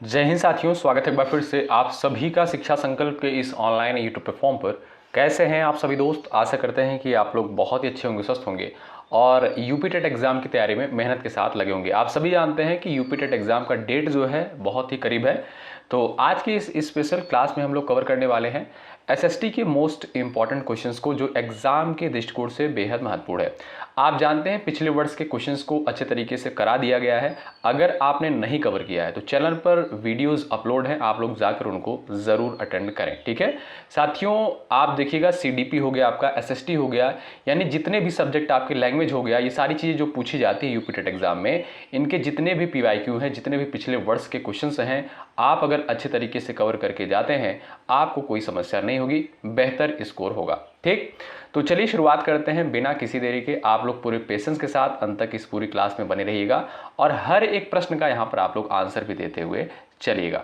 जय हिंद साथियों, स्वागत है एक बार फिर से आप सभी का शिक्षा संकल्प के इस ऑनलाइन यूट्यूब प्लेटफॉर्म पर। कैसे हैं आप सभी दोस्त? आशा करते हैं कि आप लोग बहुत ही अच्छे होंगे, स्वस्थ होंगे और यूपी टेट एग्जाम की तैयारी में मेहनत के साथ लगे होंगे। आप सभी जानते हैं कि यूपी टेट एग्जाम का डेट जो है बहुत ही करीब है। तो आज की इस स्पेशल क्लास में हम लोग कवर करने वाले हैं एसएसटी के मोस्ट इंपॉर्टेंट क्वेश्चंस को, जो एग्जाम के दृष्टिकोण से बेहद महत्वपूर्ण है। आप जानते हैं पिछले वर्ष के क्वेश्चंस को अच्छे तरीके से करा दिया गया है। अगर आपने नहीं कवर किया है तो चैनल पर वीडियोस अपलोड हैं, आप लोग जाकर उनको ज़रूर अटेंड करें। ठीक है साथियों, आप देखिएगा सीडीपी हो गया, आपका एसएसटी हो गया, यानी जितने भी सब्जेक्ट आपके लैंग्वेज हो गया, ये सारी चीज़ें जो पूछी जाती है यूपी टेट एग्जाम में, इनके जितने भी पीवाईक्यू हैं, जितने भी पिछले वर्ष के क्वेश्चंस हैं, आप अगर अच्छे तरीके से कवर करके जाते हैं आपको कोई समस्या नहीं होगी, बेहतर स्कोर होगा। ठीक, तो चलिए शुरुआत करते हैं बिना किसी देरी के। आप लोग पूरे पेशेंस के साथ अंत तक इस पूरी क्लास में बने रहिएगा और हर एक प्रश्न का यहाँ पर आप लोग आंसर भी देते हुए चलिएगा।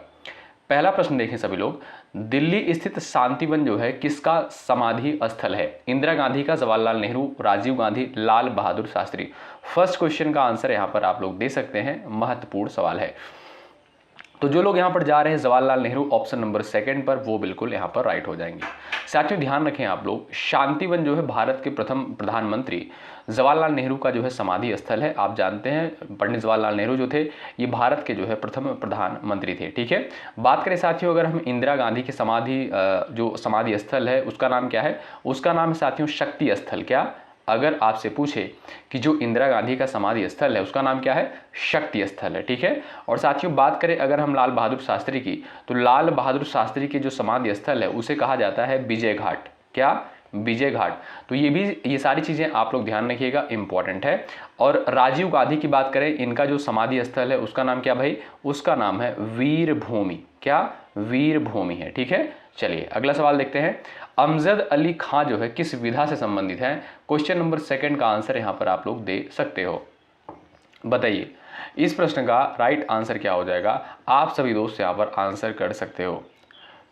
पहला प्रश्न देखें सभी लोग, दिल्ली स्थित शांतिवन जो है किसका समाधि स्थल है? इंदिरा गांधी का, जवाहरलाल नेहरू, राजीव गांधी, लाल बहादुर शास्त्री। फर्स्ट क्वेश्चन का आंसर यहाँ पर आप लोग दे सकते हैं, महत्वपूर्ण सवाल है। तो जो लोग यहाँ पर जा रहे हैं Jawaharlal Nehru option number second पर, वो बिल्कुल यहाँ पर राइट हो जाएंगे। साथियों ध्यान रखें आप लोग, शांतिवन जो है भारत के प्रथम प्रधानमंत्री जवाहरलाल नेहरू का जो है समाधि स्थल है। आप जानते हैं पंडित जवाहरलाल नेहरू जो थे ये भारत के जो है प्रथम प्रधानमंत्री थे। ठीक है, बात करें साथियों अगर हम इंदिरा गांधी की जो समाधि स्थल है उसका नाम क्या है? उसका नाम है साथियों शक्ति स्थल। क्या? अगर आपसे पूछे कि जो इंदिरा गांधी का समाधि स्थल है उसका नाम क्या है? शक्ति स्थल है। ठीक है, और साथियों बात करें अगर हम लाल बहादुर शास्त्री की, तो लाल बहादुर शास्त्री के जो समाधि स्थल है उसे कहा जाता है विजय घाट। क्या? विजय घाट। तो ये सारी चीज़ें आप लोग ध्यान रखिएगा, इंपॉर्टेंट है। और राजीव गांधी की बात करें, इनका जो समाधि स्थल है उसका नाम क्या भाई? उसका नाम है वीर भूमि। क्या? वीर भूमि है। ठीक है, चलिए अगला सवाल देखते हैं। अमजद अली खां जो है किस विधा से संबंधित है? क्वेश्चन नंबर सेकंड का आंसर यहां पर आप लोग दे सकते हो। बताइए इस प्रश्न का राइट आंसर क्या हो जाएगा? आप सभी दोस्त यहां पर आंसर कर सकते हो।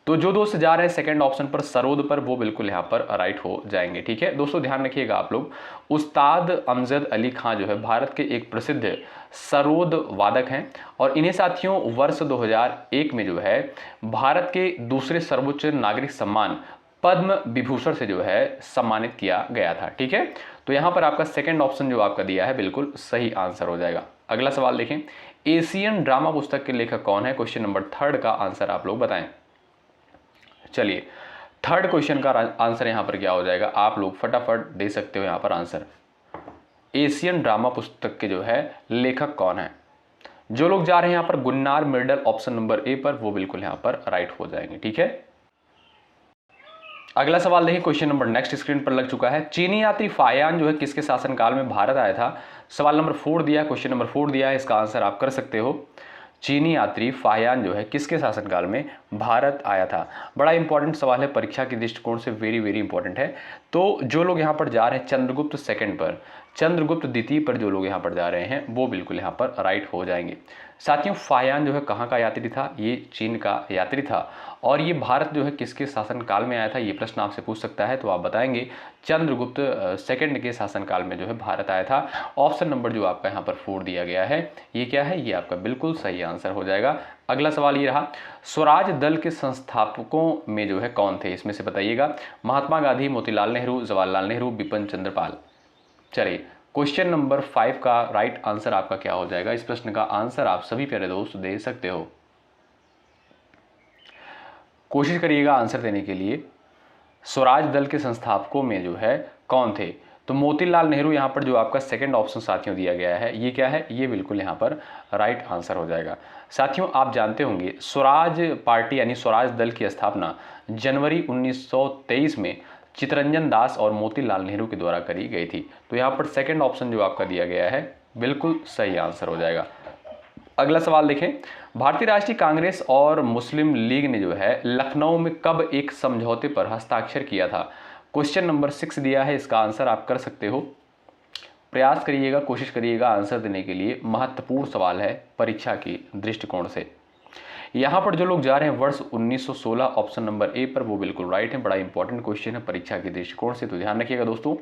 तो जो दोस्त जा रहे हैं सेकंड ऑप्शन पर सरोद पर, वो बिल्कुल यहाँ पर राइट हो जाएंगे। ठीक है दोस्तों, ध्यान रखिएगा आप लोग, उस्ताद अमजद अली खां जो है भारत के एक प्रसिद्ध सरोद वादक हैं और इन्हें साथियों वर्ष 2001 में जो है भारत के दूसरे सर्वोच्च नागरिक सम्मान पद्म विभूषण से जो है सम्मानित किया गया था। ठीक है, तो यहाँ पर आपका सेकंड ऑप्शन जो आपका दिया है बिल्कुल सही आंसर हो जाएगा। अगला सवाल देखें, एशियन ड्रामा पुस्तक के लेखक कौन है? क्वेश्चन नंबर थर्ड का आंसर आप लोग बताएं। चलिए थर्ड क्वेश्चन का आंसर यहां पर क्या हो जाएगा? आप लोग फटाफट दे सकते हो यहां पर आंसर। एशियन ड्रामा पुस्तक के जो है लेखक कौन है? जो लोग जा रहे हैं यहां पर Gunnar Myrdal option number A पर, वो बिल्कुल यहां पर राइट हो जाएंगे। ठीक है, अगला सवाल देखिए, क्वेश्चन नंबर नेक्स्ट स्क्रीन पर लग चुका है। चीनी यात्री फायान जो है किसके शासनकाल में भारत आया था? सवाल नंबर 4 दिया, क्वेश्चन नंबर 4 दिया है, इसका आंसर आप कर सकते हो। चीनी यात्री फायान जो है किसके शासनकाल में भारत आया था? बड़ा इंपॉर्टेंट सवाल है, परीक्षा के दृष्टिकोण से वेरी वेरी इंपॉर्टेंट है। तो जो लोग यहाँ पर जा रहे हैं चंद्रगुप्त सेकंड पर, चंद्रगुप्त द्वितीय पर जो लोग यहाँ पर जा रहे हैं वो बिल्कुल यहाँ पर राइट हो जाएंगे। साथियों फायान जो है कहाँ का यात्री था? ये चीन का यात्री था। और ये भारत जो है किसके शासनकाल में आया था? ये प्रश्न आपसे पूछ सकता है, तो आप बताएंगे चंद्रगुप्त सेकंड के शासनकाल में जो है भारत आया था। ऑप्शन नंबर जो आपका यहाँ पर 4 दिया गया है, ये क्या है? ये आपका बिल्कुल सही आंसर हो जाएगा। अगला सवाल ये रहा, स्वराज दल के संस्थापकों में जो है कौन थे? इसमें से बताइएगा। महात्मा गांधी, मोतीलाल नेहरू, जवाहरलाल नेहरू, बिपिन चंद्र पाल। चलिए क्वेश्चन नंबर 5 का राइट आंसर आपका क्या हो जाएगा? इस प्रश्न का आंसर आप सभी प्यारे दोस्त दे सकते हो, कोशिश करिएगा आंसर देने के लिए। स्वराज दल के संस्थापकों में जो है कौन थे? तो मोतीलाल नेहरू यहाँ पर जो आपका सेकंड ऑप्शन साथियों दिया गया है, ये क्या है? ये बिल्कुल यहाँ पर राइट आंसर हो जाएगा। साथियों आप जानते होंगे स्वराज पार्टी यानी स्वराज दल की स्थापना जनवरी 1923 में चित्तरंजन दास और मोतीलाल नेहरू के द्वारा करी गई थी। तो यहाँ पर सेकंड ऑप्शन जो आपका दिया गया है बिल्कुल सही आंसर हो जाएगा। अगला सवाल देखें, भारतीय राष्ट्रीय कांग्रेस और मुस्लिम लीग ने जो है लखनऊ में कब एक समझौते पर हस्ताक्षर किया था? क्वेश्चन नंबर 6 दिया है, इसका आंसर आप कर सकते हो। प्रयास करिएगा, कोशिश करिएगा आंसर देने के लिए, महत्वपूर्ण सवाल है परीक्षा की दृष्टिकोण से। यहाँ पर जो लोग जा रहे हैं वर्ष 1916 ऑप्शन नंबर ए पर, वो बिल्कुल राइट है। बड़ा इंपॉर्टेंट क्वेश्चन है परीक्षा के दृष्टिकोण से, तो ध्यान रखिएगा दोस्तों।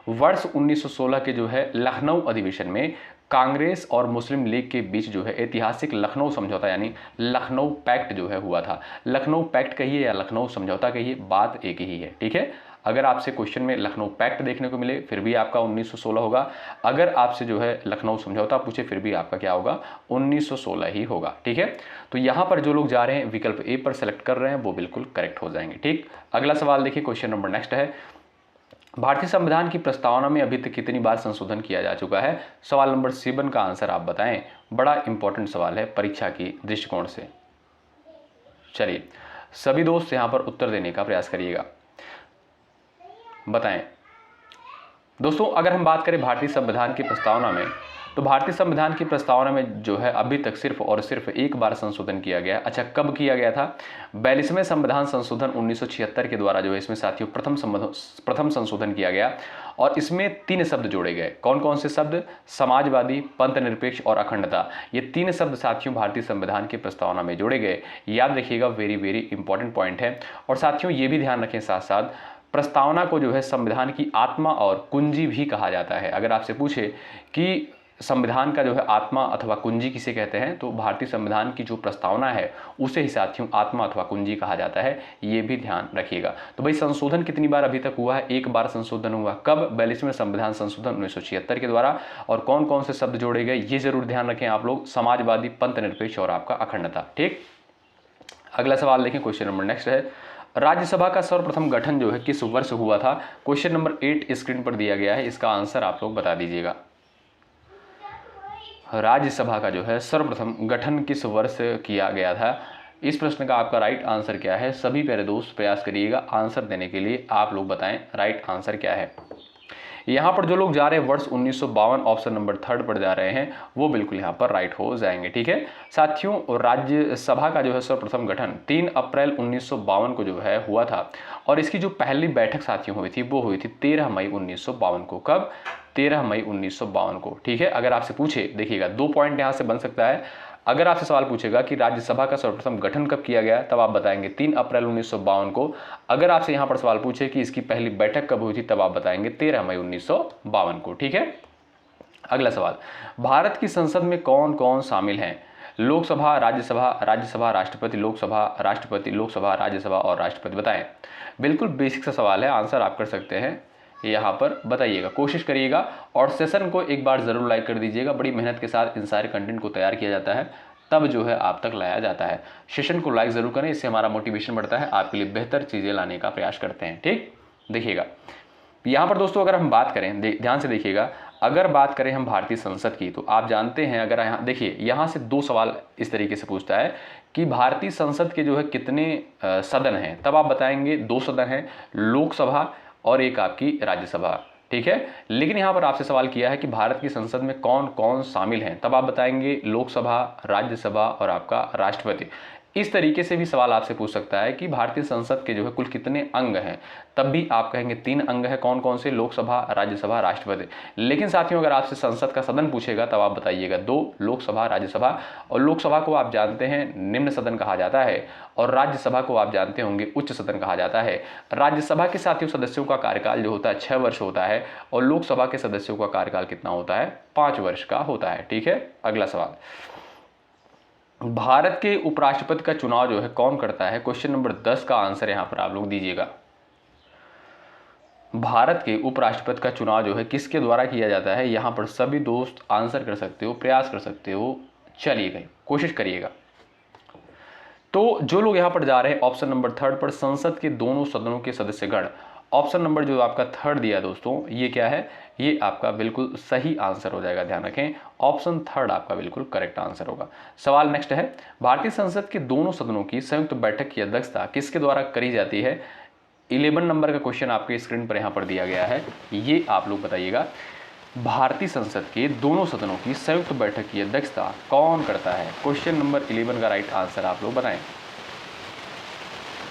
वर्ष 1916 के जो है लखनऊ अधिवेशन में कांग्रेस और मुस्लिम लीग के बीच जो है ऐतिहासिक लखनऊ समझौता यानी लखनऊ पैक्ट जो है हुआ था। लखनऊ पैक्ट कहिए या लखनऊ समझौता कहिए, बात एक ही है, ठीक है। अगर आपसे क्वेश्चन में लखनऊ पैक्ट देखने को मिले फिर भी आपका 1916 होगा, अगर आपसे जो है लखनऊ समझौता पूछे फिर भी आपका क्या होगा, 1916 ही होगा, ठीक है। तो यहाँ पर जो लोग जा रहे हैं विकल्प ए पर सेलेक्ट कर रहे हैं वो बिल्कुल करेक्ट हो जाएंगे, ठीक। अगला सवाल देखिए, क्वेश्चन नंबर नेक्स्ट है, भारतीय संविधान की प्रस्तावना में अभी तक कितनी बार संशोधन किया जा चुका है? सवाल नंबर 7 का आंसर आप बताएं। बड़ा इंपॉर्टेंट सवाल है परीक्षा की दृष्टिकोण से। चलिए सभी दोस्त यहां पर उत्तर देने का प्रयास करिएगा, बताएं दोस्तों। अगर हम बात करें भारतीय संविधान की प्रस्तावना में, तो भारतीय संविधान की प्रस्तावना में जो है अभी तक सिर्फ और सिर्फ एक बार संशोधन किया गया। अच्छा, कब किया गया था? 42वें संविधान संशोधन 1976 के द्वारा जो है इसमें साथियों प्रथम संशोधन किया गया और इसमें 3 शब्द जोड़े गए। कौन कौन से शब्द? समाजवादी, पंथ निरपेक्ष और अखंडता। ये 3 शब्द साथियों भारतीय संविधान की प्रस्तावना में जोड़े गए। याद रखिएगा, वेरी वेरी इंपॉर्टेंट पॉइंट है। और साथियों ये भी ध्यान रखें साथ साथ, प्रस्तावना को जो है संविधान की आत्मा और कुंजी भी कहा जाता है। अगर आपसे पूछे कि संविधान का जो है आत्मा अथवा कुंजी किसे कहते हैं, तो भारतीय संविधान की जो प्रस्तावना है उसे ही साथियों आत्मा अथवा कुंजी कहा जाता है, ये भी ध्यान रखिएगा। तो भाई संशोधन कितनी बार अभी तक हुआ है? एक बार संशोधन हुआ। कब? 42वें संविधान संशोधन 1976 के द्वारा। और कौन कौन से शब्द जोड़े गए ये जरूर ध्यान रखें आप लोग, समाजवादी, पंथ निरपेक्ष और आपका अखंडता, ठीक। अगला सवाल देखें, क्वेश्चन नंबर नेक्स्ट है, राज्यसभा का सर्वप्रथम गठन जो है किस वर्ष हुआ था? क्वेश्चन नंबर 8 स्क्रीन पर दिया गया है, इसका आंसर आप लोग बता दीजिएगा। राज्यसभा का जो है सर्वप्रथम गठन किस वर्ष किया गया था? इस प्रश्न का आपका राइट आंसर क्या है? सभी प्यारे दोस्त प्रयास करिएगा आंसर देने के लिए, आप लोग बताएं राइट आंसर क्या है। यहाँ पर जो लोग जा रहे हैं वर्ष 1952 ऑप्शन नंबर 3 पर जा रहे हैं वो बिल्कुल यहाँ पर राइट हो जाएंगे, ठीक है। साथियों राज्यसभा का जो है सर्वप्रथम गठन 3 अप्रैल 1952 को जो है हुआ था और इसकी जो पहली बैठक साथियों हुई थी वो हुई थी 13 मई 1952 को। कब? 13 मई 1952 को, ठीक है। अगर आपसे पूछे, देखिएगा 2 पॉइंट यहाँ से बन सकता है। अगर आपसे सवाल पूछेगा कि राज्यसभा का सर्वप्रथम गठन कब किया गया, तब आप बताएंगे 3 अप्रैल 1952 को। अगर आपसे यहाँ पर सवाल पूछे कि इसकी पहली बैठक कब हुई थी, तब आप बताएंगे 13 मई 1952 को, ठीक है। अगला सवाल, भारत की संसद में कौन कौन शामिल हैं? लोकसभा, राज्यसभा, राज्यसभा राष्ट्रपति, लोकसभा राष्ट्रपति, लोकसभा राज्यसभा और राष्ट्रपति, बताएं। बिल्कुल बेसिक सा सवाल है, आंसर आप कर सकते हैं, यहाँ पर बताइएगा, कोशिश करिएगा। और सेशन को एक बार ज़रूर लाइक कर दीजिएगा। बड़ी मेहनत के साथ इन सारे कंटेंट को तैयार किया जाता है, तब जो है आप तक लाया जाता है। सेशन को लाइक ज़रूर करें, इससे हमारा मोटिवेशन बढ़ता है, आपके लिए बेहतर चीज़ें लाने का प्रयास करते हैं, ठीक। देखिएगा यहाँ पर दोस्तों, अगर हम बात करें, ध्यान से देखिएगा, अगर बात करें हम भारतीय संसद की, तो आप जानते हैं, अगर यहाँ देखिए, यहाँ से 2 सवाल इस तरीके से पूछता है कि भारतीय संसद के जो है कितने सदन हैं, तब आप बताएंगे 2 सदन हैं, लोकसभा और एक आपकी राज्यसभा, ठीक है। लेकिन यहाँ पर आपसे सवाल किया है कि भारत की संसद में कौन कौन शामिल हैं, तब आप बताएंगे लोकसभा, राज्यसभा और आपका राष्ट्रपति। इस तरीके से भी सवाल आपसे पूछ सकता है कि भारतीय संसद के जो है कुल कितने अंग हैं, तब भी आप कहेंगे 3 अंग है। कौन कौन से? लोकसभा, राज्यसभा, राष्ट्रपति। लेकिन साथियों अगर आपसे संसद का सदन पूछेगा तब आप बताइएगा 2, लोकसभा, राज्यसभा। और लोकसभा को आप जानते हैं निम्न सदन कहा जाता है और राज्यसभा को आप जानते होंगे उच्च सदन कहा जाता है। राज्यसभा के साथियों सदस्यों का कार्यकाल जो होता है 6 वर्ष होता है और लोकसभा के सदस्यों का कार्यकाल कितना होता है? 5 वर्ष का होता है, ठीक है। अगला सवाल, भारत के उपराष्ट्रपति का चुनाव जो है कौन करता है? क्वेश्चन नंबर 10 का आंसर यहां पर आप लोग दीजिएगा। भारत के उपराष्ट्रपति का चुनाव जो है किसके द्वारा किया जाता है? यहां पर सभी दोस्त आंसर कर सकते हो, प्रयास कर सकते हो, चलिएगा कोशिश करिएगा। तो जो लोग यहां पर जा रहे हैं ऑप्शन नंबर 3 पर, संसद के दोनों सदनों के सदस्यगण, ऑप्शन नंबर जो आपका 3 दिया दोस्तों, ये क्या है? ये आपका बिल्कुल सही आंसर हो जाएगा, ध्यान रखें, ऑप्शन 3 आपका बिल्कुल करेक्ट आंसर होगा। सवाल नेक्स्ट है, भारतीय संसद के दोनों सदनों की संयुक्त बैठक की अध्यक्षता किसके द्वारा करी जाती है? 11 नंबर का क्वेश्चन आपके स्क्रीन पर यहाँ पर दिया गया है, ये आप लोग बताइएगा। भारतीय संसद के दोनों सदनों की संयुक्त बैठक की अध्यक्षता कौन करता है? क्वेश्चन नंबर 11 का राइट आंसर आप लोग बताएं।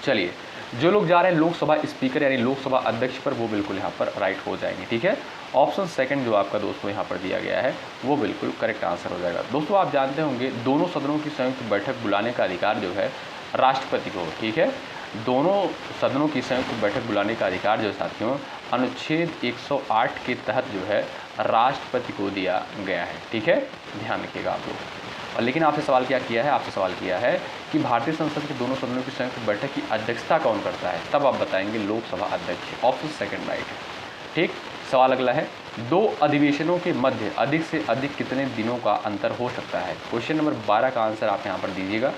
चलिए, जो लोग जा रहे हैं लोकसभा स्पीकर यानी लोकसभा अध्यक्ष पर, वो बिल्कुल यहाँ पर राइट हो जाएंगे, ठीक है। ऑप्शन 2 जो आपका दोस्तों यहाँ पर दिया गया है वो बिल्कुल करेक्ट आंसर हो जाएगा। दोस्तों आप जानते होंगे दोनों सदनों की संयुक्त बैठक बुलाने का अधिकार जो है राष्ट्रपति को, ठीक है। दोनों सदनों की संयुक्त बैठक बुलाने का अधिकार जो साथियों अनुच्छेद 108 के तहत जो है राष्ट्रपति को दिया गया है। ठीक है, ध्यान रखिएगा आप लोग। और लेकिन आपसे सवाल क्या किया है, आपसे सवाल किया है कि भारतीय संसद के दोनों सदनों की संयुक्त बैठक की अध्यक्षता कौन करता है, तब आप बताएंगे लोकसभा अध्यक्ष। ऑप्शन सेकंड राइट है। ठीक, सवाल अगला है, दो अधिवेशनों के मध्य अधिक से अधिक कितने दिनों का अंतर हो सकता है। क्वेश्चन नंबर 12 का आंसर आप यहाँ पर दीजिएगा।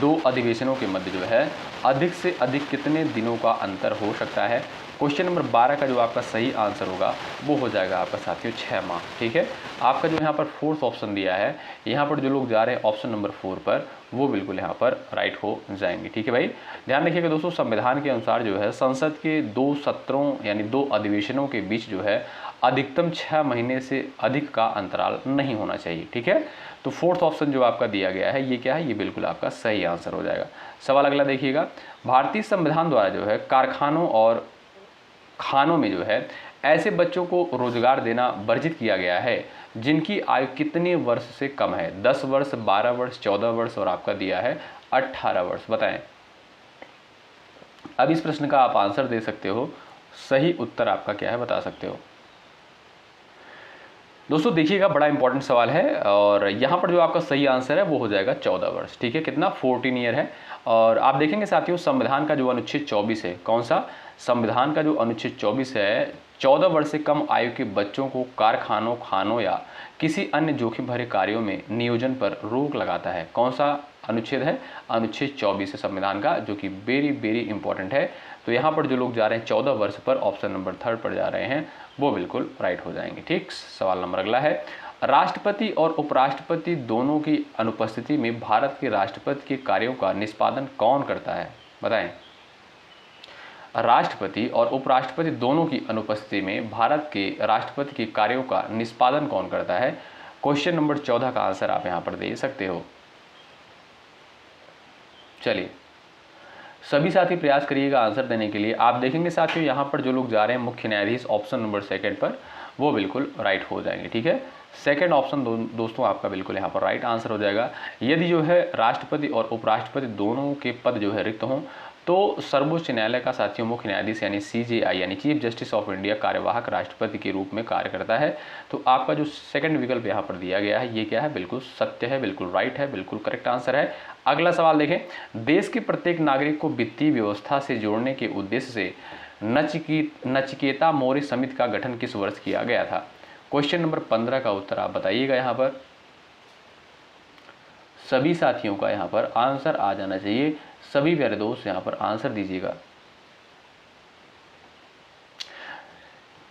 दो अधिवेशनों के मध्य जो है अधिक से अधिक कितने दिनों का अंतर हो सकता है। क्वेश्चन नंबर 12 का जो आपका सही आंसर होगा वो हो जाएगा आपका साथियों 6 माह। ठीक है, आपका जो यहाँ पर फोर्थ ऑप्शन दिया है, यहाँ पर जो लोग जा रहे हैं ऑप्शन नंबर 4 पर, वो बिल्कुल यहाँ पर राइट हो जाएंगे। ठीक है भाई, ध्यान रखिएगा दोस्तों, संविधान के अनुसार जो है संसद के 2 सत्रों यानी 2 अधिवेशनों के बीच जो है अधिकतम 6 महीने से अधिक का अंतराल नहीं होना चाहिए। ठीक है, तो फोर्थ ऑप्शन जो आपका दिया गया है ये क्या है, ये बिल्कुल आपका सही आंसर हो जाएगा। सवाल अगला देखिएगा, भारतीय संविधान द्वारा जो है कारखानों और खानों में जो है ऐसे बच्चों को रोजगार देना वर्जित किया गया है जिनकी आयु कितने वर्ष से कम है। 10 वर्ष, 12 वर्ष, 14 वर्ष और आपका दिया है 18 वर्ष। बताएं, अब इस प्रश्न का आप आंसर दे सकते हो, सही उत्तर आपका क्या है बता सकते हो। दोस्तों देखिएगा, बड़ा इंपॉर्टेंट सवाल है और यहाँ पर जो आपका सही आंसर है वो हो जाएगा 14 वर्ष। ठीक है, कितना 14 ईयर है। और आप देखेंगे साथियों, संविधान का जो अनुच्छेद 24 है, कौन सा, संविधान का जो अनुच्छेद 24 है, 14 वर्ष से कम आयु के बच्चों को कारखानों, खानों या किसी अन्य जोखिम भरे कार्यों में नियोजन पर रोक लगाता है। कौन सा अनुच्छेद है, अनुच्छेद 24 है संविधान का, जो कि वेरी वेरी इंपॉर्टेंट है। तो यहाँ पर जो लोग जा रहे हैं 14 वर्ष पर, ऑप्शन नंबर 3 पर जा रहे हैं, वो बिल्कुल राइट हो जाएंगे। ठीक, सवाल नंबर अगला है, राष्ट्रपति और उपराष्ट्रपति दोनों की अनुपस्थिति में भारत के राष्ट्रपति के कार्यों का निष्पादन कौन करता है। बताएं, राष्ट्रपति और उपराष्ट्रपति दोनों की अनुपस्थिति में भारत के राष्ट्रपति के कार्यों का निष्पादन कौन करता है। क्वेश्चन नंबर 14 का आंसर आप यहां पर दे सकते हो। चलिए सभी साथी प्रयास करिएगा आंसर देने के लिए। आप देखेंगे साथियों, यहाँ पर जो लोग जा रहे हैं मुख्य न्यायाधीश, ऑप्शन नंबर 2 पर, वो बिल्कुल राइट हो जाएंगे। ठीक है, सेकंड ऑप्शन दोस्तों आपका बिल्कुल यहाँ पर राइट आंसर हो जाएगा। यदि जो है राष्ट्रपति और उपराष्ट्रपति दोनों के पद जो है रिक्त हों तो सर्वोच्च न्यायालय का साथियों मुख्य न्यायाधीश यानी CJI यानी चीफ जस्टिस ऑफ इंडिया कार्यवाहक राष्ट्रपति के रूप में कार्य करता है। तो आपका जो सेकंड विकल्प यहाँ पर दिया गया है ये क्या है, बिल्कुल सत्य है, बिल्कुल राइट है, बिल्कुल करेक्ट आंसर है। अगला सवाल देखें, देश के प्रत्येक नागरिक को वित्तीय व्यवस्था से जोड़ने के उद्देश्य से नचिकेता मौर्य समिति का गठन किस वर्ष किया गया था। क्वेश्चन नंबर 15 का उत्तर आप बताइएगा। यहाँ पर सभी साथियों का यहाँ पर आंसर आ जाना चाहिए, सभी प्यारे दोस्त यहाँ पर आंसर दीजिएगा।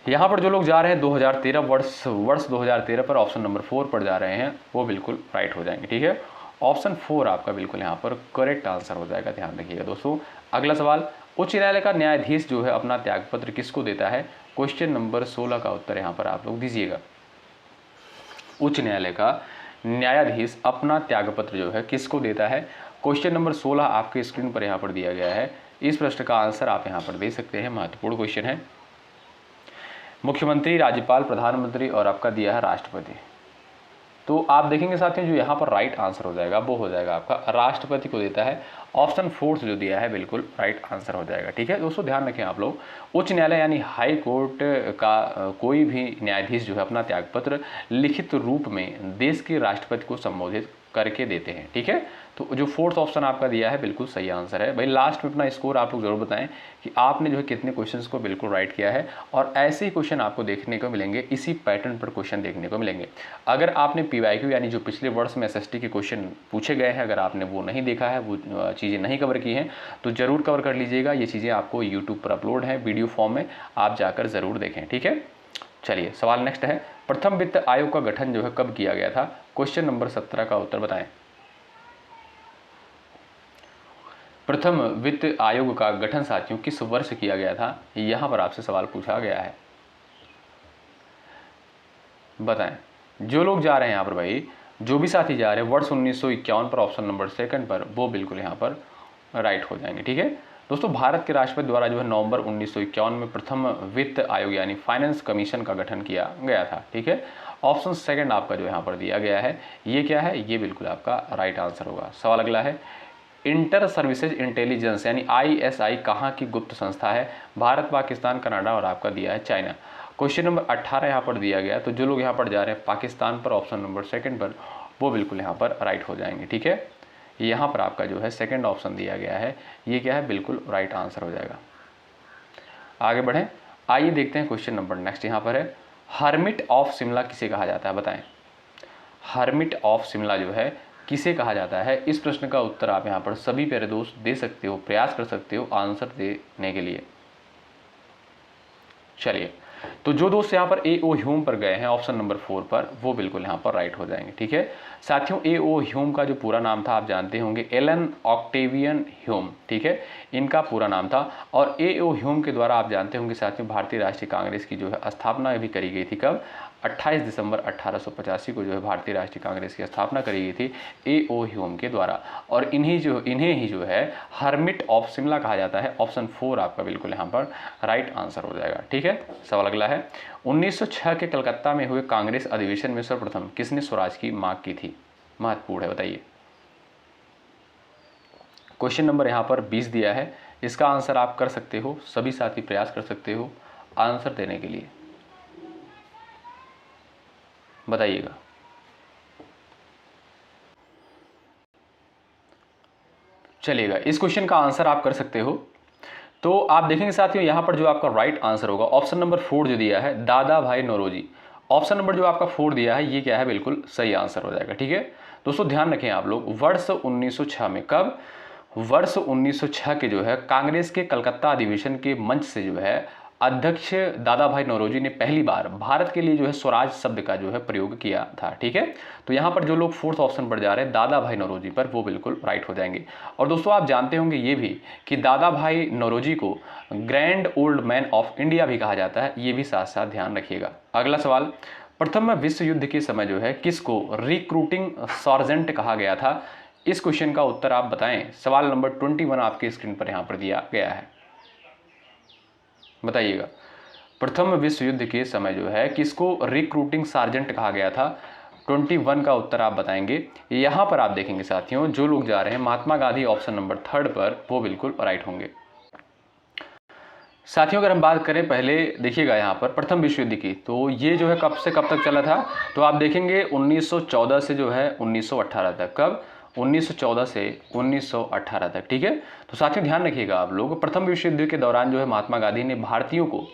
यहाँ पर जो लोग जा रहे हैं 2013 वर्ष 2013 पर ऑप्शन नंबर 4 पर जा रहे हैं, वो बिल्कुल राइट हो जाएंगे। ठीक है, ऑप्शन 4 आपका बिल्कुल यहाँ पर करेक्ट आंसर हो जाएगा, ध्यान रखिएगा दोस्तों। अगला सवाल, उच्च न्यायालय का न्यायाधीश जो है अपना त्यागपत्र किसको देता है। क्वेश्चन नंबर 16 का उत्तर यहाँ पर आप लोग दीजिएगा। उच्च न्यायालय का न्यायाधीश अपना त्यागपत्र जो है किसको देता है। क्वेश्चन नंबर 16 आपके स्क्रीन पर यहाँ पर दिया गया है। इस प्रश्न का आंसर आप यहाँ पर दे सकते हैं, महत्वपूर्ण क्वेश्चन है। मुख्यमंत्री, राज्यपाल, प्रधानमंत्री और आपका दिया है राष्ट्रपति। तो आप देखेंगे साथियों, जो यहाँ पर राइट आंसर हो जाएगा वो हो जाएगा आपका राष्ट्रपति को देता है। ऑप्शन 4 जो दिया है बिल्कुल राइट आंसर हो जाएगा। ठीक है दोस्तों, ध्यान रखें आप लोग, उच्च न्यायालय यानी हाई कोर्ट का कोई भी न्यायाधीश जो है अपना त्यागपत्र लिखित रूप में देश के राष्ट्रपति को संबोधित करके देते हैं। ठीक है, तो जो फोर्थ ऑप्शन आपका दिया है बिल्कुल सही आंसर है। भाई लास्ट में अपना स्कोर आप लोग जरूर बताएं कि आपने जो है कितने क्वेश्चंस को बिल्कुल राइट किया है, और ऐसे ही क्वेश्चन आपको देखने को मिलेंगे, इसी पैटर्न पर क्वेश्चन देखने को मिलेंगे। अगर आपने PYQ यानी जो पिछले वर्ष में SST के क्वेश्चन पूछे गए हैं, अगर आपने वो नहीं देखा है, वो चीज़ें नहीं कवर की हैं, तो ज़रूर कवर कर लीजिएगा। ये चीज़ें आपको यूट्यूब पर अपलोड है वीडियो फॉर्म में, आप जाकर ज़रूर देखें। ठीक है, चलिए सवाल नेक्स्ट है, प्रथम वित्त आयोग का गठन जो है कब किया गया था। क्वेश्चन नंबर 17 का उत्तर बताएं। प्रथम वित्त आयोग का गठन साथियों किस वर्ष किया गया था, यहां पर आपसे सवाल पूछा गया है, बताएं। जो लोग जा रहे हैं यहाँ पर भाई, जो भी साथी जा रहे हैं वर्ष 1951 पर ऑप्शन नंबर 2 पर, वो बिल्कुल यहाँ पर राइट हो जाएंगे। ठीक है दोस्तों, भारत के राष्ट्रपति द्वारा जो है नवंबर 1951 में प्रथम वित्त आयोग यानी फाइनेंस कमीशन का गठन किया गया था। ठीक है, ऑप्शन 2 आपका जो यहाँ पर दिया गया है, ये क्या है, ये बिल्कुल आपका राइट आंसर होगा। सवाल अगला है, इंटर सर्विसेज इंटेलिजेंस यानी ISI कहाँ की गुप्त संस्था है? भारत, पाकिस्तान, कनाडा और आपका दिया है चाइना। क्वेश्चन नंबर 18 यहाँ पर दिया गया, तो जो लोग यहाँ पर जा रहे हैं पाकिस्तान पर ऑप्शन नंबर सेकंड पर, वो बिल्कुल यहाँ पर राइट हो जाएंगे। ठीक है, यहाँ पर आपका जो है सेकंड ऑप्शन दिया गया है, ये क्या है, बिल्कुल राइट आंसर हो जाएगा। आगे बढ़ें, आइए देखते हैं क्वेश्चन नंबर नेक्स्ट यहाँ पर है, हर्मिट ऑफ शिमला किसे कहा जाता है? बताएं, हर्मिट ऑफ शिमला जो है किसे कहा जाता है? इस प्रश्न का उत्तर आप यहाँ पर सभी प्यारे दोस्त दे सकते हो, प्रयास कर सकते हो आंसर देने के लिए। चलिए, तो जो दोस्त यहाँ पर A.O. ह्यूम पर गए हैं ऑप्शन नंबर 4 पर, वो बिल्कुल यहाँ पर राइट हो जाएंगे। ठीक है साथियों, A.O. ह्यूम का जो पूरा नाम था आप जानते होंगे, एलन ऑक्टेवियन ह्यूम। ठीक है, इनका पूरा नाम था। और A.O. ह्यूम के द्वारा आप जानते होंगे साथियों, भारतीय राष्ट्रीय कांग्रेस की जो है स्थापना भी करी गई थी। कब? 28 दिसंबर 1885 को जो है भारतीय राष्ट्रीय कांग्रेस की स्थापना करी गई थी A.O. ह्यूम के द्वारा। और इन्हें ही जो है हर्मिट ऑफ शिमला कहा जाता है। ऑप्शन 4 आपका बिल्कुल यहाँ पर राइट आंसर हो जाएगा। ठीक है, सवाल अगला है, 1906 के कलकत्ता में हुए कांग्रेस अधिवेशन में सर्वप्रथम किसने स्वराज की मांग की थी? महत्वपूर्ण है, बताइए। क्वेश्चन नंबर यहाँ पर 20 दिया है, इसका आंसर आप कर सकते हो, सभी साथी प्रयास कर सकते हो आंसर देने के लिए, बताइएगा। चलिएगा, इस क्वेश्चन का आंसर आप कर सकते हो। तो आप देखेंगे साथियों, यहाँ पर जो आपका राइट आंसर होगा ऑप्शन नंबर 4 जो दिया है, दादा भाई नौरोजी। ऑप्शन नंबर जो आपका 4 दिया है, ये क्या है, बिल्कुल सही आंसर हो जाएगा। ठीक है दोस्तों, ध्यान रखें आप लोग, वर्ष 1906 में, कब? वर्ष 1906 के जो है कांग्रेस के कलकत्ता अधिवेशन के मंच से जो है अध्यक्ष दादा भाई नौरोजी ने पहली बार भारत के लिए जो है स्वराज शब्द का जो है प्रयोग किया था। ठीक है, तो यहाँ पर जो लोग 4th ऑप्शन पर जा रहे हैं दादा भाई नौरोजी पर, वो बिल्कुल राइट हो जाएंगे। और दोस्तों आप जानते होंगे ये भी कि दादा भाई नौरोजी को grand old man of India भी कहा जाता है, ये भी साथ साथ ध्यान रखिएगा। अगला सवाल, प्रथम विश्व युद्ध के समय जो है किसको रिक्रूटिंग सार्जेंट कहा गया था? इस क्वेश्चन का उत्तर आप बताएं। सवाल नंबर 21 आपके स्क्रीन पर यहाँ पर दिया गया है, बताइएगा। प्रथम विश्व युद्ध के समय जो है किसको रिक्रूटिंग सार्जेंट कहा गया था? 21 का उत्तर आप बताएंगे। यहाँ पर आप देखेंगे साथियों, जो लोग जा रहे हैं महात्मा गांधी ऑप्शन नंबर 3 पर, वो बिल्कुल राइट होंगे। साथियों अगर हम बात करें पहले देखिएगा यहाँ पर प्रथम विश्व युद्ध की, तो ये जो है कब से कब तक चला था? तो आप देखेंगे 1914 से जो है 1918 तक। कब? 1914 से 1918 तक। ठीक है, तो साथियों ध्यान रखिएगा आप लोग, प्रथम विश्व युद्ध के दौरान जो है महात्मा गांधी ने भारतीयों को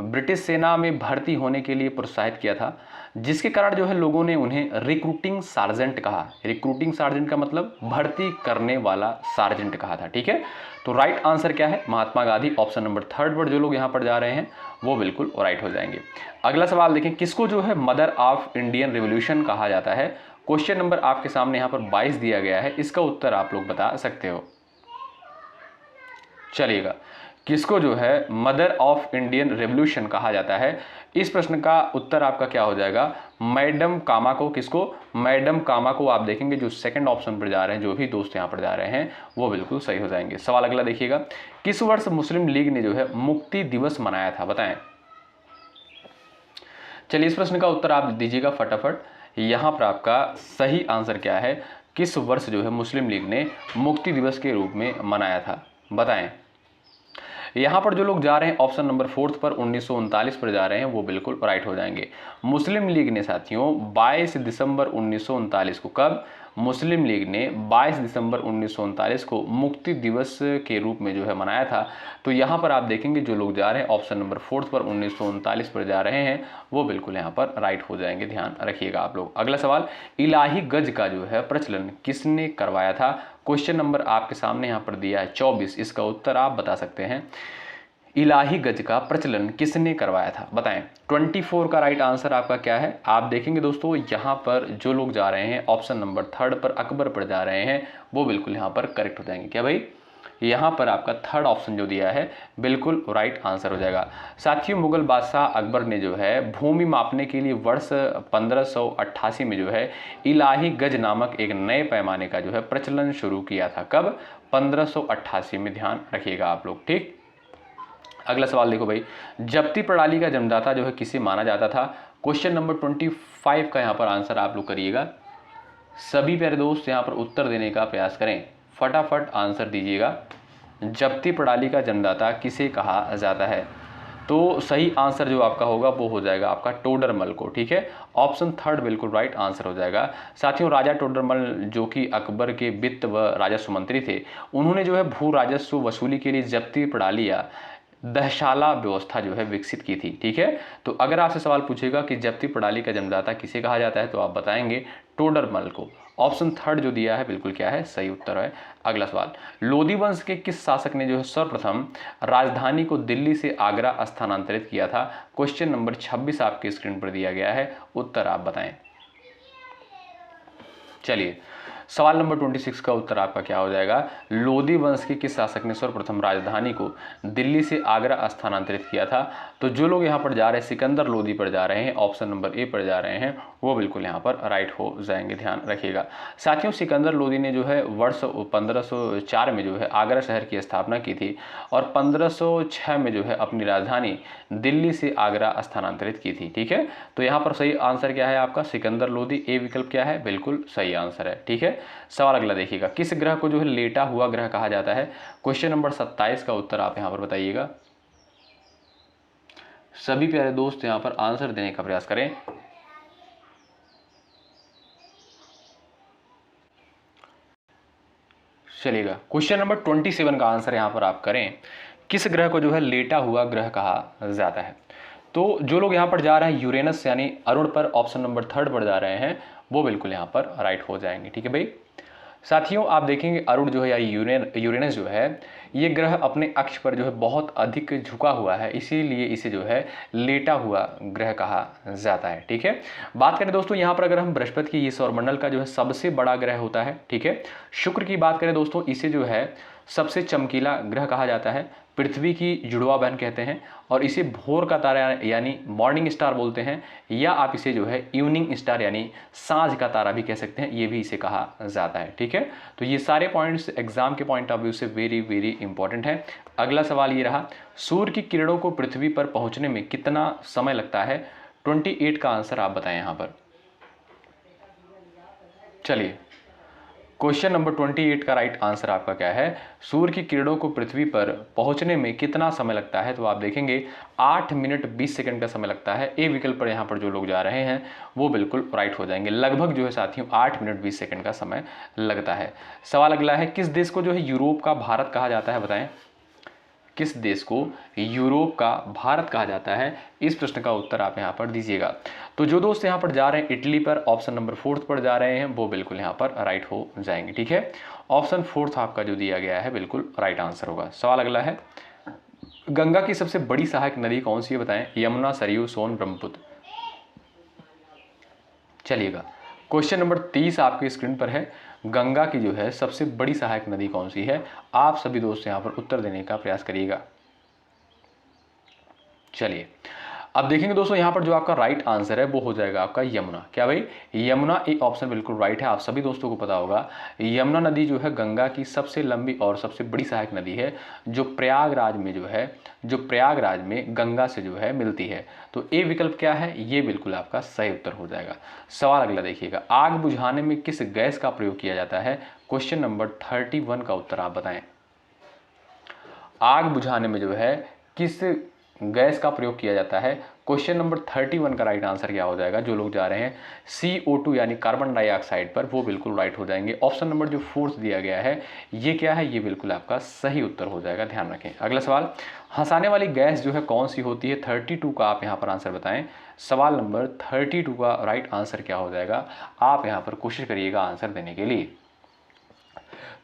ब्रिटिश सेना में भर्ती होने के लिए प्रोत्साहित किया था, जिसके कारण जो है लोगों ने उन्हें रिक्रूटिंग सार्जेंट कहा। रिक्रूटिंग सार्जेंट का मतलब भर्ती करने वाला सार्जेंट कहा था। ठीक है, तो राइट आंसर क्या है? महात्मा गांधी। ऑप्शन नंबर 3 पर जो लोग यहाँ पर जा रहे हैं वो बिल्कुल राइट हो जाएंगे। अगला सवाल देखें, किसको जो है मदर ऑफ इंडियन रिवॉल्यूशन कहा जाता है? क्वेश्चन नंबर आपके सामने यहाँ पर 22 दिया गया है, इसका उत्तर आप लोग बता सकते हो। चलिएगा, किसको जो है मदर ऑफ इंडियन रेवोल्यूशन कहा जाता है? इस प्रश्न का उत्तर आपका क्या हो जाएगा? मैडम कामा को। किसको? मैडम कामा को। आप देखेंगे जो सेकंड ऑप्शन पर जा रहे हैं, जो भी दोस्त यहां पर जा रहे हैं, वो बिल्कुल सही हो जाएंगे। सवाल अगला देखिएगा, किस वर्ष मुस्लिम लीग ने जो है मुक्ति दिवस मनाया था? बताएं। चलिए, इस प्रश्न का उत्तर आप दीजिएगा फटाफट। यहां पर आपका सही आंसर क्या है? किस वर्ष जो है मुस्लिम लीग ने मुक्ति दिवस के रूप में मनाया था? बताएं। यहाँ पर जो लोग जा रहे हैं ऑप्शन नंबर 4 पर 1939 पर जा रहे हैं, वो बिल्कुल राइट हो जाएंगे। मुस्लिम लीग ने साथियों 22 दिसंबर 1939 को, कब? मुस्लिम लीग ने 22 दिसंबर 1939 को मुक्ति दिवस के रूप में जो है मनाया था। तो यहाँ पर आप देखेंगे जो लोग जा रहे हैं ऑप्शन नंबर 4 पर 1939 पर जा रहे हैं, वो बिल्कुल यहाँ पर राइट हो जाएंगे। ध्यान रखिएगा आप लोग। अगला सवाल, इलाही गज का जो है प्रचलन किसने करवाया था? क्वेश्चन नंबर आपके सामने यहाँ पर दिया है 24, इसका उत्तर आप बता सकते हैं। इलाही गज का प्रचलन किसने करवाया था? बताएं। 24 का राइट आंसर आपका क्या है? आप देखेंगे दोस्तों यहाँ पर जो लोग जा रहे हैं ऑप्शन नंबर 3 पर अकबर पर जा रहे हैं, वो बिल्कुल यहाँ पर करेक्ट हो जाएंगे। क्या भाई? यहाँ पर आपका 3rd ऑप्शन जो दिया है बिल्कुल राइट आंसर हो जाएगा। साथियों, मुगल बादशाह अकबर ने जो है भूमि मापने के लिए वर्ष 1588 में जो है इलाही गज नामक एक नए पैमाने का जो है प्रचलन शुरू किया था। कब? 1588 में। ध्यान रखिएगा आप लोग। ठीक, अगला सवाल देखो भाई, जब्ती प्रणाली का जन्मदाता जो है किसे माना जाता था? क्वेश्चन नंबर 25 का यहाँ पर आंसर आप लोग करिएगा। सभी प्यारे दोस्त यहाँ पर उत्तर देने का प्रयास करें फटाफट आंसर दीजिएगा। जब्ती प्रणाली का जन्मदाता किसे कहा जाता है? तो सही आंसर जो आपका होगा वो हो जाएगा आपका टोडरमल को। ठीक है, ऑप्शन थर्ड बिल्कुल राइट आंसर हो जाएगा। साथियों, राजा टोडरमल जो कि अकबर के वित्त व राजस्व मंत्री थे, उन्होंने जो है भू राजस्व वसूली के लिए जब्ती प्रणाली या दहशाला व्यवस्था जो है विकसित की थी। ठीक है, तो अगर आपसे सवाल पूछेगा कि जब्ती प्रणाली का जन्मदाता किसे कहा जाता है, तो आप बताएंगे टोडरमल को। ऑप्शन थर्ड जो दिया है बिल्कुल क्या है, सही उत्तर है। अगला सवाल, लोधी वंश के किस शासक ने जो है सर्वप्रथम राजधानी को दिल्ली से आगरा स्थानांतरित किया था? क्वेश्चन नंबर 26 आपके स्क्रीन पर दिया गया है, उत्तर आप बताएं। चलिए, सवाल नंबर 26 का उत्तर आपका क्या हो जाएगा? लोधी वंश के किस शासक ने सर्वप्रथम राजधानी को दिल्ली से आगरा स्थानांतरित किया था? तो जो लोग यहाँ पर जा रहे हैं सिकंदर लोधी पर जा रहे हैं, ऑप्शन नंबर ए पर जा रहे हैं, वो बिल्कुल यहाँ पर राइट हो जाएंगे, ध्यान रखिएगा। साथियों, सिकंदर लोधी ने जो है वर्ष 1504 में जो है आगरा शहर की स्थापना की थी और 1506 में जो है अपनी राजधानी दिल्ली से आगरा स्थानांतरित की थी। ठीक है, तो यहाँ पर सही आंसर क्या है आपका? सिकंदर लोधी। ए विकल्प क्या है? बिल्कुल सही आंसर है। ठीक है, सवाल अगला देखिएगा, किस ग्रह को जो है लेटा हुआ ग्रह कहा जाता है? क्वेश्चन नंबर 27 का उत्तर आप यहां पर बताइएगा। सभी प्यारे दोस्त यहां पर आंसर देने का प्रयास करें। चलिएगा, क्वेश्चन नंबर 27 का आंसर यहां पर आप करें, किस ग्रह को जो है लेटा हुआ ग्रह कहा जाता है? तो जो लोग यहां पर जा रहे हैं यूरेनस यानी अरुण पर, ऑप्शन नंबर थर्ड पर जा रहे हैं, वो बिल्कुल यहां पर राइट हो जाएंगे। ठीक है भाई। साथियों, आप देखेंगे अरुण जो है या यूरेनस जो है, ये ग्रह अपने अक्ष पर जो है बहुत अधिक झुका हुआ है, इसीलिए इसे जो है लेटा हुआ ग्रह कहा जाता है। ठीक है, बात करें दोस्तों यहाँ पर, अगर हम बृहस्पति की, ये सौरमंडल का जो है सबसे बड़ा ग्रह होता है। ठीक है, शुक्र की बात करें दोस्तों, इसे जो है सबसे चमकीला ग्रह कहा जाता है, पृथ्वी की जुड़वा बहन कहते हैं, और इसे भोर का तारा यानी मॉर्निंग स्टार बोलते हैं, या आप इसे जो है इवनिंग स्टार यानी सांझ का तारा भी कह सकते हैं, ये भी इसे कहा जाता है। ठीक है, तो ये सारे पॉइंट्स एग्जाम के पॉइंट ऑफ व्यू से वेरी वेरी इंपॉर्टेंट है। अगला सवाल ये रहा, सूर्य की किरणों को पृथ्वी पर पहुंचने में कितना समय लगता है? 28 का आंसर आप बताएं यहां पर। चलिए, क्वेश्चन नंबर 28 का राइट आंसर आपका क्या है? सूर्य की किरणों को पृथ्वी पर पहुंचने में कितना समय लगता है? तो आप देखेंगे 8 मिनट 20 सेकंड का समय लगता है। ए विकल्प पर यहाँ पर जो लोग जा रहे हैं वो बिल्कुल राइट हो जाएंगे। लगभग जो है साथियों 8 मिनट 20 सेकंड का समय लगता है। सवाल अगला है, किस देश को जो है यूरोप का भारत कहा जाता है? बताएं, किस देश को यूरोप का भारत कहा जाता है? इस प्रश्न का उत्तर आप यहां पर दीजिएगा। तो जो दोस्त यहां पर जा रहे हैं इटली पर, ऑप्शन नंबर फोर्थ पर जा रहे हैं, वो बिल्कुल यहां पर राइट हो जाएंगे। ठीक है, ऑप्शन फोर्थ आपका जो दिया गया है बिल्कुल राइट आंसर होगा। सवाल अगला है, गंगा की सबसे बड़ी सहायक नदी कौन सी है? बताएं, यमुना, सरयू, सोन, ब्रह्मपुत्र। चलिएगा, क्वेश्चन नंबर 30 आपकी स्क्रीन पर है, गंगा की जो है सबसे बड़ी सहायक नदी कौन सी है? आप सभी दोस्त यहां पर उत्तर देने का प्रयास करिएगा। चलिए, अब देखेंगे दोस्तों यहाँ पर जो आपका राइट आंसर है वो हो जाएगा आपका यमुना। क्या भाई? यमुना एक ऑप्शन बिल्कुल राइट है। आप सभी दोस्तों को पता होगा यमुना नदी जो है गंगा की सबसे लंबी और सबसे बड़ी सहायक नदी है, जो प्रयागराज में जो है, जो प्रयागराज में गंगा से जो है मिलती है। तो ए विकल्प क्या है? ये बिल्कुल आपका सही उत्तर हो जाएगा। सवाल अगला देखिएगा, आग बुझाने में किस गैस का प्रयोग किया जाता है? क्वेश्चन नंबर 31 का उत्तर आप बताएं। आग बुझाने में जो है किस गैस का प्रयोग किया जाता है? क्वेश्चन नंबर 31 का राइट आंसर क्या हो जाएगा? जो लोग जा रहे हैं CO2 यानी कार्बन डाइऑक्साइड पर, वो बिल्कुल राइट हो जाएंगे। ऑप्शन नंबर जो फोर्थ दिया गया है ये क्या है? ये बिल्कुल आपका सही उत्तर हो जाएगा, ध्यान रखें। अगला सवाल, हंसाने वाली गैस जो है कौन सी होती है? 32 का आप यहाँ पर आंसर बताएं। सवाल नंबर 32 का राइट आंसर क्या हो जाएगा? आप यहाँ पर कोशिश करिएगा आंसर देने के लिए।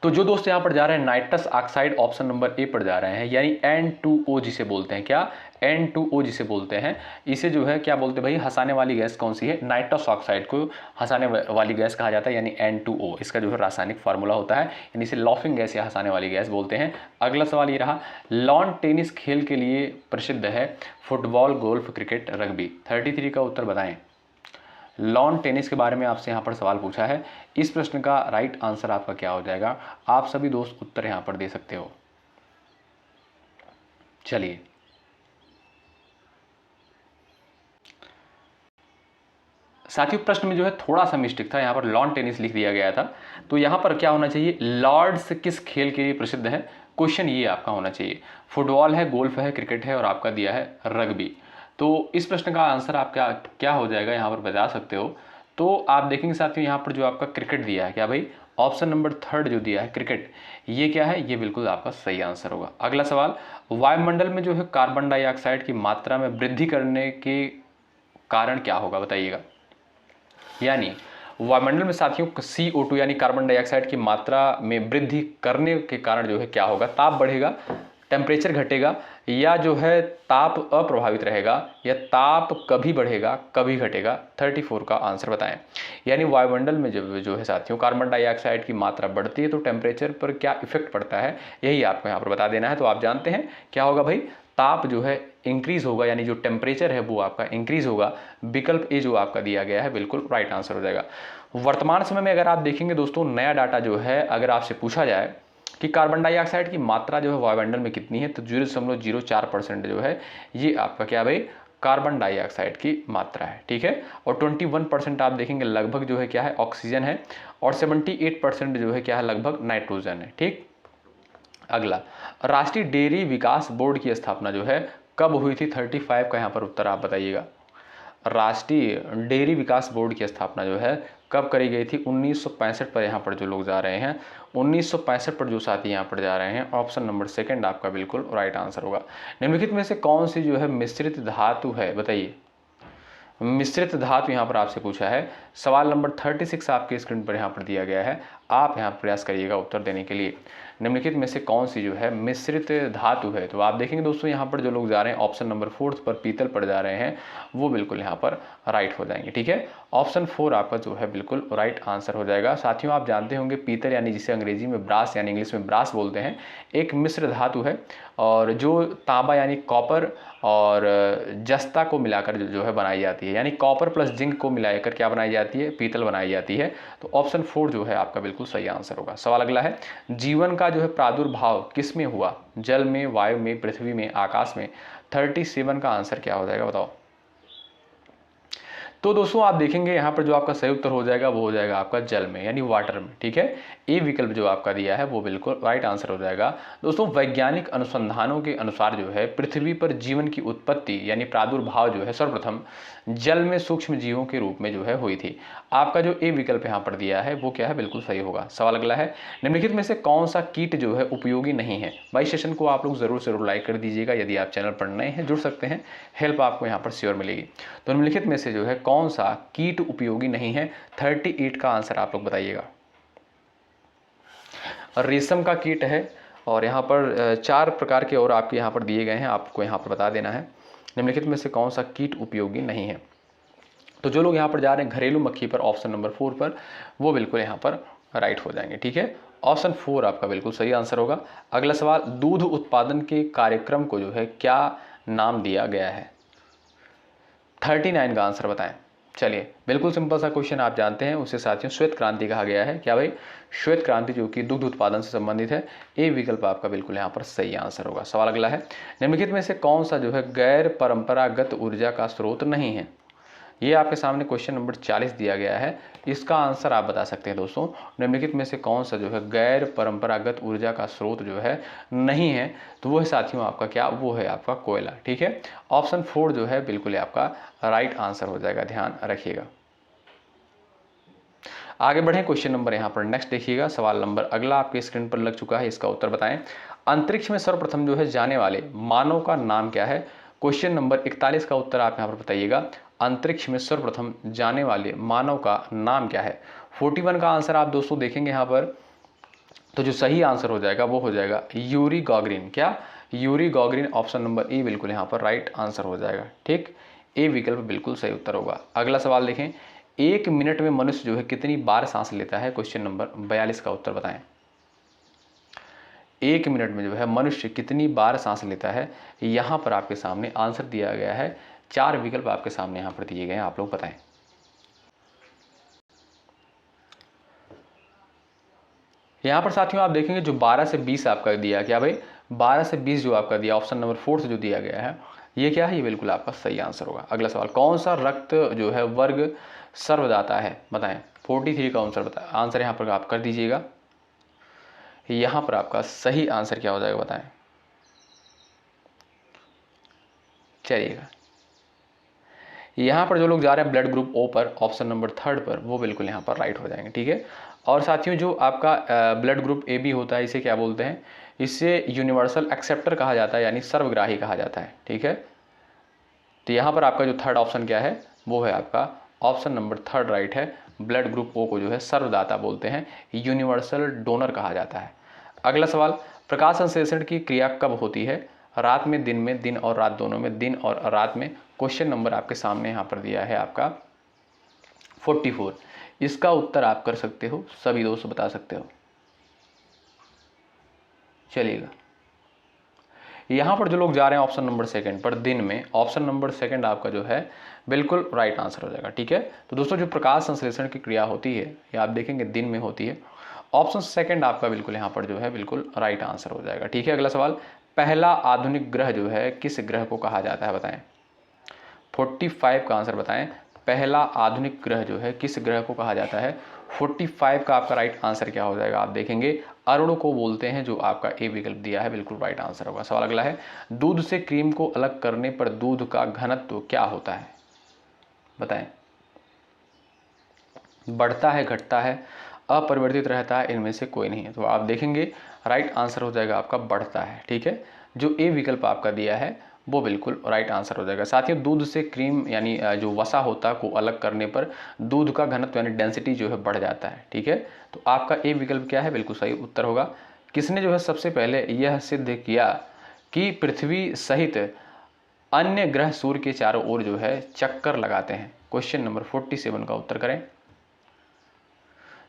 तो जो दोस्त यहां पर जा रहे हैं nitrous oxide, option number A पर जा रहे हैं, यानी N2O जिसे बोलते हैं। क्या? N2O जिसे बोलते हैं, इसे जो है क्या बोलते हैं भाई? हंसाने वाली गैस कौन सी है? नाइट्रस ऑक्साइड को हंसाने वाली गैस कहा जाता है, यानी N2O इसका जो है रासायनिक फार्मूला होता है, यानी इसे लॉफिंग गैस या हंसाने वाली गैस बोलते हैं। अगला सवाल ये रहा, लॉन टेनिस खेल के लिए प्रसिद्ध है, फुटबॉल, गोल्फ, क्रिकेट, रग्बी। 33 का उत्तर बताएं। लॉन टेनिस के बारे में आपसे यहाँ पर सवाल पूछा है, इस प्रश्न का राइट आंसर आपका क्या हो जाएगा? आप सभी दोस्त उत्तर यहाँ पर दे सकते हो। चलिए, साथियों प्रश्न में जो है थोड़ा सा मिस्टेक था, यहाँ पर लॉन टेनिस लिख दिया गया था, तो यहाँ पर क्या होना चाहिए, लॉर्ड्स किस खेल के लिए प्रसिद्ध है, क्वेश्चन ये आपका होना चाहिए। फुटबॉल है, गोल्फ है, क्रिकेट है और आपका दिया है रग्बी। तो इस प्रश्न का आंसर आप क्या क्या हो जाएगा यहाँ पर बता सकते हो। तो आप देखेंगे साथियों यहाँ पर जो आपका क्रिकेट दिया है, क्या भाई, ऑप्शन नंबर 3 जो दिया है क्रिकेट, ये क्या है, ये बिल्कुल आपका सही आंसर होगा। अगला सवाल, वायुमंडल में जो है कार्बन डाइऑक्साइड की मात्रा में वृद्धि करने के कारण क्या होगा, बताइएगा। यानी वायुमंडल में साथियों CO2 यानी कार्बन डाइऑक्साइड की मात्रा में वृद्धि करने के कारण जो है क्या होगा, ताप बढ़ेगा, टेम्परेचर घटेगा, या जो है ताप अप्रभावित रहेगा, या ताप कभी बढ़ेगा कभी घटेगा। 34 का आंसर बताएं। यानी वायुमंडल में जो है साथियों कार्बन डाइऑक्साइड की मात्रा बढ़ती है तो टेम्परेचर पर क्या इफेक्ट पड़ता है, यही आपको यहाँ पर बता देना है। तो आप जानते हैं क्या होगा भाई, ताप जो है इंक्रीज होगा, यानी जो टेम्परेचर है वो आपका इंक्रीज होगा। विकल्प ए जो आपका दिया गया है बिल्कुल राइट आंसर हो जाएगा। वर्तमान समय में अगर आप देखेंगे दोस्तों, नया डाटा जो है अगर आपसे पूछा जाए कि कार्बन डाइऑक्साइड की मात्रा जो है वायुमंडल में कितनी है, तो 0.04% जो है ये आपका क्या भाई, कार्बन डाइऑक्साइड की मात्रा है, ठीक है। और 21% आप देखेंगे लगभग जो है क्या है, ऑक्सीजन है, और 78% जो है क्या है, लगभग नाइट्रोजन है, ठीक। अगला, राष्ट्रीय डेयरी विकास बोर्ड की स्थापना जो है कब हुई थी, 35 का यहाँ पर उत्तर आप बताइएगा। राष्ट्रीय डेयरी विकास बोर्ड की स्थापना जो है कब करी गई थी, 1965 पर। यहाँ पर जो लोग जा रहे हैं 1965 पर, जो साथी यहाँ पर जा रहे हैं, ऑप्शन नंबर 2 आपका बिल्कुल राइट आंसर होगा। निम्नलिखित में से कौन सी जो है मिश्रित धातु है, बताइए। मिश्रित धातु यहाँ पर आपसे पूछा है। सवाल नंबर 36 आपके स्क्रीन पर यहाँ पर दिया गया है, आप यहाँ प्रयास करिएगा उत्तर देने के लिए। निम्नलिखित में से कौन सी जो है मिश्रित धातु है, तो आप देखेंगे दोस्तों यहाँ पर जो लोग जा रहे हैं ऑप्शन नंबर 4 पर पीतल पर जा रहे हैं, वो बिल्कुल यहाँ पर राइट हो जाएंगे, ठीक है। ऑप्शन 4 आपका जो है बिल्कुल राइट आंसर हो जाएगा। साथियों आप जानते होंगे पीतल यानी जिसे अंग्रेजी में ब्रास यानी इंग्लिश में ब्रास बोलते हैं, एक मिश्र धातु है, और जो तांबा यानी कॉपर और जस्ता को मिलाकर जो है बनाई जाती है, यानी कॉपर प्लस जिंक को मिलाकर क्या बनाई जाती है, पीतल बनाई जाती है। तो ऑप्शन 4 जो है आपका बिल्कुल सही आंसर होगा। सवाल अगला है, जीवन का जो है प्रादुर्भाव किस में हुआ, जल में, वायु में, पृथ्वी में, आकाश में। 37 का आंसर क्या हो जाएगा, बताओ। तो दोस्तों आप देखेंगे यहाँ पर जो आपका सही उत्तर हो जाएगा वो हो जाएगा आपका जल में, यानी वाटर में, ठीक है। ए विकल्प जो आपका दिया है वो बिल्कुल राइट आंसर हो जाएगा। दोस्तों वैज्ञानिक अनुसंधानों के अनुसार जो है पृथ्वी पर जीवन की उत्पत्ति यानी प्रादुर्भाव जो है सर्वप्रथम जल में सूक्ष्म जीवों के रूप में जो है हुई थी। आपका जो ए विकल्प यहाँ पर दिया है वो क्या है, बिल्कुल सही होगा। सवाल अगला है, निम्नलिखित में से कौन सा कीट जो है उपयोगी नहीं है। भाई सेशन को आप लोग जरूर से लाइक कर दीजिएगा, यदि आप चैनल पर नए हैं जुड़ सकते हैं, हेल्प आपको यहाँ पर श्योर मिलेगी। तो निम्नलिखित में से जो है कौन सा कीट उपयोगी नहीं है, 38 का आंसर आप लोग बताइएगा। रेशम का कीट है, और यहाँ पर 4 प्रकार के और आपके यहाँ पर दिए गए हैं, आपको यहाँ पर बता देना है निम्नलिखित में से कौन सा कीट उपयोगी नहीं है। तो जो लोग यहाँ पर जा रहे हैं घरेलू मक्खी पर, ऑप्शन नंबर 4 पर, वो बिल्कुल यहाँ पर राइट हो जाएंगे, ठीक है। ऑप्शन 4 आपका बिल्कुल सही आंसर होगा। अगला सवाल, दूध उत्पादन के कार्यक्रम को जो है क्या नाम दिया गया है, 39 का आंसर बताएं। चलिए बिल्कुल सिंपल सा क्वेश्चन, आप जानते हैं उसे साथियों श्वेत क्रांति कहा गया है। क्या भाई, श्वेत क्रांति जो कि दुग्ध उत्पादन से संबंधित है। ए विकल्प आपका बिल्कुल यहाँ पर सही आंसर होगा। सवाल अगला है, निम्नलिखित में से कौन सा जो है गैर परंपरागत ऊर्जा का स्रोत नहीं है। ये आपके सामने क्वेश्चन नंबर 40 दिया गया है, इसका आंसर आप बता सकते हैं दोस्तों। निम्नलिखित में से कौन सा जो है गैर परंपरागत ऊर्जा का स्रोत जो है नहीं है, तो वो है साथियों आपका क्या, वो है आपका कोयला, ठीक है। ऑप्शन 4 जो है बिल्कुल आपका राइट आंसर हो जाएगा, ध्यान रखिएगा। आगे बढ़े क्वेश्चन नंबर यहाँ पर नेक्स्ट देखिएगा। सवाल नंबर अगला आपके स्क्रीन पर लग चुका है, इसका उत्तर बताएं। अंतरिक्ष में सर्वप्रथम जो है जाने वाले मानव का नाम क्या है। क्वेश्चन नंबर 41 का उत्तर आप यहाँ पर बताइएगा। अंतरिक्ष में सर्वप्रथम जाने वाले मानव का नाम क्या है। 41 का आंसर आप दोस्तों देखेंगे यहाँ पर, तो जो सही आंसर हो जाएगा वो हो जाएगा यूरी गॉगरिन। क्या, यूरी गॉगरिन, ऑप्शन नंबर ए बिल्कुल यहाँ पर राइट आंसर हो जाएगा, ठीक। ए विकल्प बिल्कुल सही उत्तर होगा। अगला सवाल देखें, 1 मिनट में मनुष्य जो है कितनी बार सांस लेता है। क्वेश्चन नंबर 42 का उत्तर बताएं। 1 मिनट में जो है मनुष्य कितनी बार सांस लेता है, यहाँ पर आपके सामने आंसर दिया गया है। 4 विकल्प आपके सामने यहाँ पर दिए गए हैं, आप लोग बताएं। यहाँ पर साथियों आप देखेंगे जो 12 से 20 आपका दिया, क्या भाई 12 से 20 जो आपका दिया, ऑप्शन नंबर 4 से जो दिया गया है, ये क्या है, ये बिल्कुल आपका सही आंसर होगा। अगला सवाल, कौन सा रक्त जो है वर्ग सर्वदाता है? बताएं। 43 का आंसर यहाँ पर आप कर दीजिएगा। यहाँ पर आपका सही आंसर क्या हो जाएगा बताएं। चलिएगा, यहाँ पर जो लोग जा रहे हैं ब्लड ग्रुप ओ पर, ऑप्शन नंबर 3 पर, वो बिल्कुल यहाँ पर राइट हो जाएंगे। ठीक है। और साथियों जो आपका ब्लड ग्रुप ए बी होता है, इसे क्या बोलते हैं? इसे यूनिवर्सल एक्सेप्टर कहा जाता है, यानी सर्वग्राही कहा जाता है। ठीक है। तो यहाँ पर आपका जो 3rd ऑप्शन क्या है, वो है आपका ऑप्शन नंबर 3 राइट है। ब्लड ग्रुप ओ को जो है सर्वदाता बोलते हैं, यूनिवर्सल डोनर कहा जाता है। अगला सवाल, प्रकाश संश्लेषण की क्रिया कब होती है? रात में, दिन और रात दोनों में, दिन और रात में। क्वेश्चन नंबर आपके सामने यहाँ पर दिया है आपका 44। इसका उत्तर आप कर सकते हो, सभी दोस्त बता सकते हो। चलिएगा, यहाँ पर जो लोग जा रहे हैं ऑप्शन नंबर 2 पर, दिन में, ऑप्शन नंबर 2 आपका जो है बिल्कुल राइट आंसर हो जाएगा। ठीक है। तो दोस्तों जो प्रकाश संश्लेषण की क्रिया होती है, ये आप देखेंगे दिन में होती है। ऑप्शन 2 आपका बिल्कुल यहाँ पर जो है बिल्कुल राइट आंसर हो जाएगा। ठीक है। अगला सवाल, पहला आधुनिक ग्रह जो है किस ग्रह को कहा जाता है? बताएं। 45 का आंसर बताएं। पहला आधुनिक ग्रह जो है किस ग्रह को कहा जाता है? 45 का आपका राइट आंसर क्या हो जाएगा? आप देखेंगे अरुण को बोलते हैं, जो आपका ए विकल्प दिया है बिल्कुल राइट आंसर होगा। सवाल अगला है, दूध से क्रीम को अलग करने पर दूध का घनत्व क्या होता है? बताएं। बढ़ता है, घटता है, अपरिवर्तित रहता है, इनमें से कोई नहीं है। तो आप देखेंगे राइट आंसर हो जाएगा आपका बढ़ता है। ठीक है। जो ए विकल्प आपका दिया है वो बिल्कुल राइट आंसर हो जाएगा। साथियों दूध से क्रीम यानी जो वसा होता है को अलग करने पर दूध का घनत्व यानी डेंसिटी जो है बढ़ जाता है। ठीक है। तो आपका ए विकल्प क्या है? बिल्कुल सही उत्तर होगा। किसने जो है सबसे पहले यह सिद्ध किया कि पृथ्वी सहित अन्य ग्रह सूर्य के चारों ओर जो है चक्कर लगाते हैं? क्वेश्चन नंबर 47 का उत्तर करें।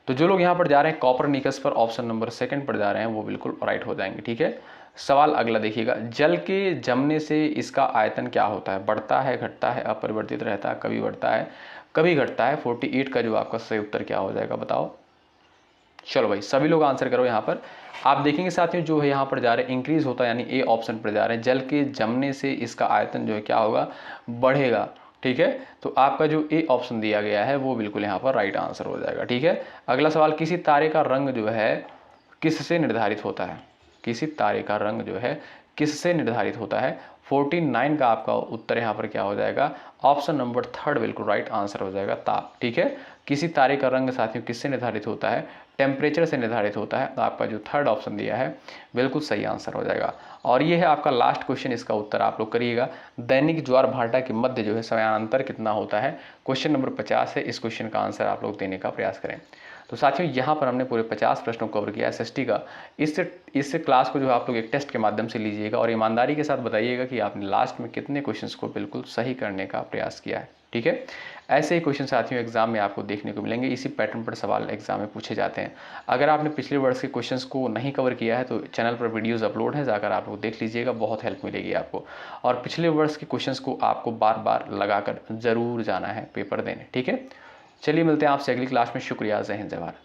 तो जो लोग यहाँ पर जा रहे हैं कॉपरनिकस पर, ऑप्शन नंबर 2 पर जा रहे हैं, वो बिल्कुल राइट हो जाएंगे। ठीक है। सवाल अगला देखिएगा, जल के जमने से इसका आयतन क्या होता है? बढ़ता है, घटता है, अपरिवर्तित रहता है, कभी बढ़ता है, कभी घटता है। 48 का जो आपका सही उत्तर क्या हो जाएगा बताओ। चलो भाई सभी लोग आंसर करो। यहाँ पर आप देखेंगे साथियों जो है यहाँ पर जा रहे हैं इंक्रीज होता है, यानी ए ऑप्शन पर जा रहे हैं, जल के जमने से इसका आयतन जो है क्या होगा? बढ़ेगा। ठीक है। तो आपका जो ए ऑप्शन दिया गया है वो बिल्कुल यहाँ पर राइट आंसर हो जाएगा। ठीक है। अगला सवाल, किसी तारे का रंग जो है किससे निर्धारित होता है? किसी तारे का रंग जो है किससे निर्धारित होता है? 49 का आपका उत्तर यहाँ पर क्या हो जाएगा? ऑप्शन नंबर 3 बिल्कुल राइट आंसर हो जाएगा, ताप। ठीक है। किसी तारे का रंग साथियों किससे निर्धारित होता है? टेम्परेचर से निर्धारित होता है। तो आपका जो 3rd ऑप्शन दिया है बिल्कुल सही आंसर हो जाएगा। और ये है आपका लास्ट क्वेश्चन, इसका उत्तर आप लोग करिएगा। दैनिक ज्वार भाटा के मध्य जो है समयांतर कितना होता है? क्वेश्चन नंबर 50 है। इस क्वेश्चन का आंसर आप लोग देने का प्रयास करें। तो साथियों यहाँ पर हमने पूरे 50 प्रश्नों को कवर किया एसएसटी का। इस क्लास को जो आप लोग एक टेस्ट के माध्यम से लीजिएगा और ईमानदारी के साथ बताइएगा कि आपने लास्ट में कितने क्वेश्चंस को बिल्कुल सही करने का प्रयास किया है। ठीक है। ऐसे ही क्वेश्चन साथियों एग्जाम में आपको देखने को मिलेंगे। इसी पैटर्न पर सवाल एग्जाम में पूछे जाते हैं। अगर आपने पिछले वर्ष के क्वेश्चंस को नहीं कवर किया है तो चैनल पर वीडियोस अपलोड है, जाकर आप लोग देख लीजिएगा, बहुत हेल्प मिलेगी आपको। और पिछले वर्ष के क्वेश्चंस को आपको बार बार लगाकर जरूर जाना है पेपर देने। ठीक है। चलिए मिलते हैं आपसे अगली क्लास में। शुक्रिया। जय हिंद, जय भारत।